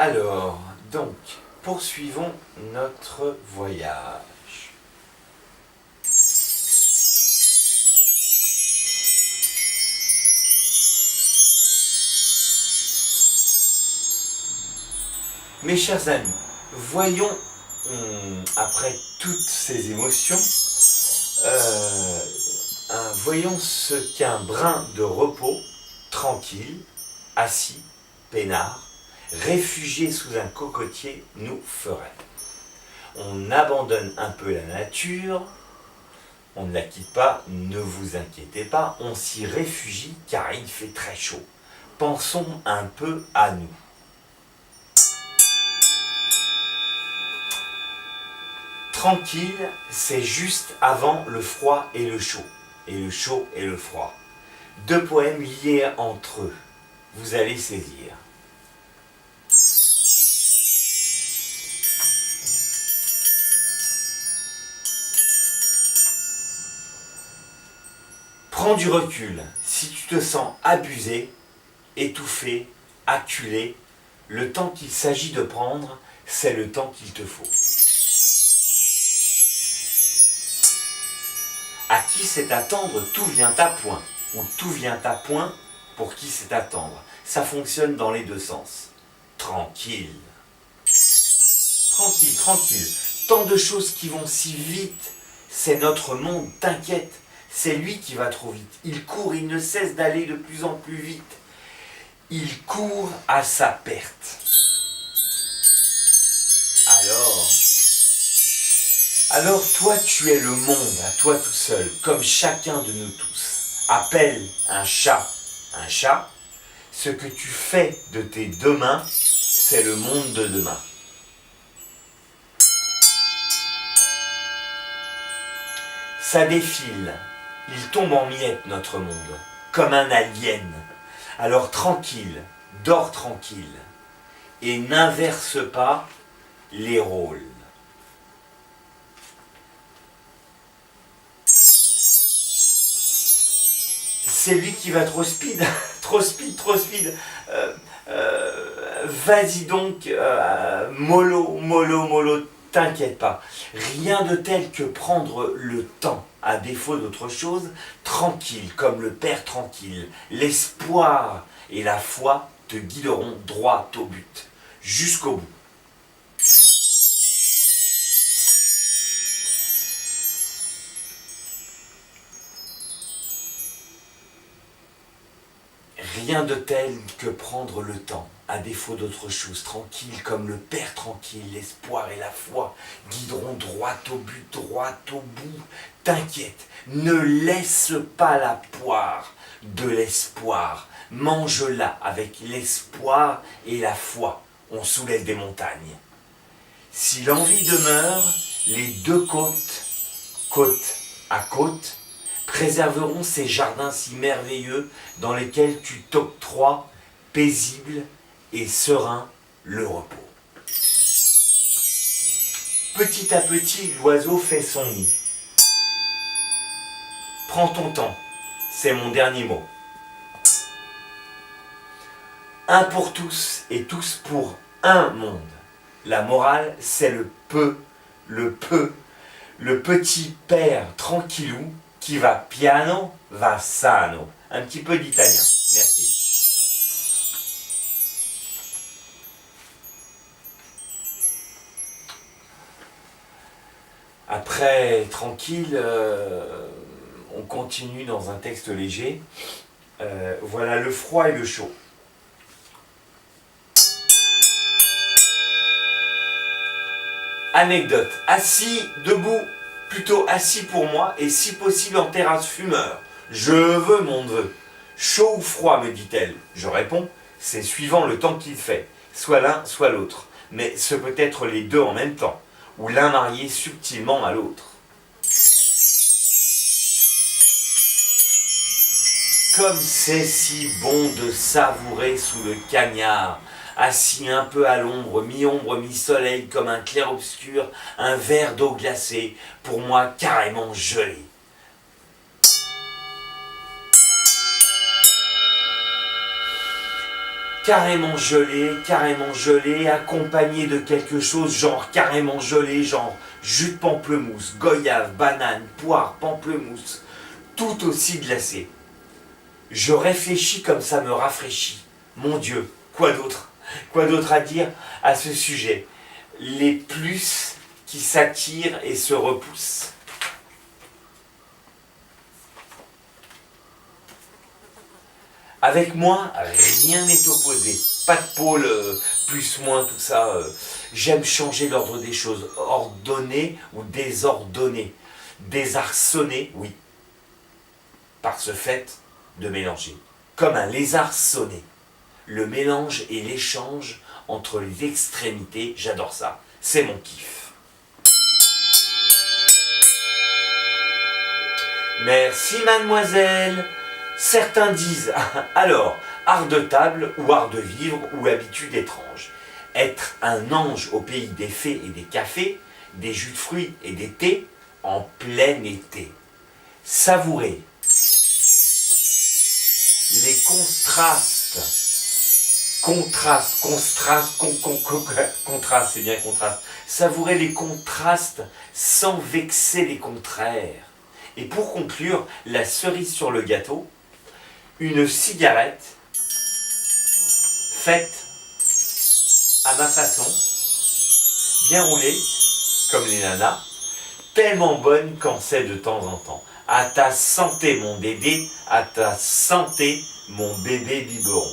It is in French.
Alors, donc, poursuivons notre voyage. Mes chers amis, voyons, après toutes ces émotions, voyons ce qu'un brin de repos, tranquille, assis, peinard, réfugié sous un cocotier, nous ferait. On abandonne un peu la nature, on ne la quitte pas, ne vous inquiétez pas, on s'y réfugie car il fait très chaud. Pensons un peu à nous. Tranquille, c'est juste avant le froid et le chaud, et le chaud et le froid. Deux poèmes liés entre eux, vous allez saisir. Prends du recul, si tu te sens abusé, étouffé, acculé, le temps qu'il s'agit de prendre, c'est le temps qu'il te faut. À qui c'est attendre, tout vient à point. Ou tout vient à point, pour qui c'est attendre. Ça fonctionne dans les deux sens. Tranquille. Tranquille, tranquille. Tant de choses qui vont si vite. C'est notre monde, t'inquiète. C'est lui qui va trop vite. Il court, il ne cesse d'aller de plus en plus vite. Il court à sa perte. Alors toi tu es le monde, à toi tout seul, comme chacun de nous tous. Appelle un chat. Ce que tu fais de tes deux mains, c'est le monde de demain. Ça défile, il tombe en miettes notre monde, comme un alien. Alors tranquille, dors tranquille, et n'inverse pas les rôles. C'est lui qui va trop speed, trop speed. Vas-y donc, mollo, t'inquiète pas. Rien de tel que prendre le temps, à défaut d'autre chose, tranquille, comme le Père tranquille. L'espoir et la foi te guideront droit au but, jusqu'au bout. Rien de tel que prendre le temps, à défaut d'autre chose, tranquille comme le Père tranquille, l'espoir et la foi guideront droit au but, droit au bout. T'inquiète, ne laisse pas la poire de l'espoir, mange-la avec l'espoir et la foi, on soulève des montagnes. Si l'envie demeure, les deux côtes, côte à côte, préserveront ces jardins si merveilleux dans lesquels tu t'octroies paisible et serein le repos. Petit à petit, l'oiseau fait son nid. Prends ton temps, c'est mon dernier mot. Un pour tous et tous pour un monde. La morale, c'est le petit père tranquillou qui va piano, va sano. Un petit peu d'italien. Merci. Après, tranquille, on continue dans un texte léger. Voilà le froid et le chaud. Anecdote. Assis, debout, plutôt assis pour moi, et si possible en terrasse fumeur. Je veux mon neveu. Chaud ou froid, me dit-elle. Je réponds, c'est suivant le temps qu'il fait. Soit l'un, soit l'autre. Mais ce peut être les deux en même temps, ou l'un marié subtilement à l'autre. Comme c'est si bon de savourer sous le cagnard, assis un peu à l'ombre, mi-ombre, mi-soleil, comme un clair-obscur, un verre d'eau glacée, pour moi carrément gelé. carrément gelé, accompagné de quelque chose genre carrément gelé, genre jus de pamplemousse, goyave, banane, poire, pamplemousse, tout aussi glacé. Je réfléchis comme ça me rafraîchit. Mon Dieu, quoi d'autre? Quoi d'autre à dire à ce sujet? Les plus qui s'attirent et se repoussent. Avec moi, rien n'est opposé. Pas de pôle, plus, moins, tout ça. J'aime changer l'ordre des choses. Ordonné ou désordonné. Désarçonné, oui. Par ce fait de mélanger. Comme un lézard sonné. Le mélange et l'échange entre les extrémités, j'adore ça. C'est mon kiff. Merci mademoiselle. Certains disent, alors, art de table ou art de vivre ou habitude étrange. Être un ange au pays des fées et des cafés, des jus de fruits et des thés en plein été. Savourer les contrastes, c'est bien contraste. Savourer les contrastes sans vexer les contraires. Et pour conclure, la cerise sur le gâteau, une cigarette faite à ma façon, bien roulée, comme les nanas, tellement bonne qu'en c'est de temps en temps. À ta santé mon bébé, à ta santé mon bébé biberon.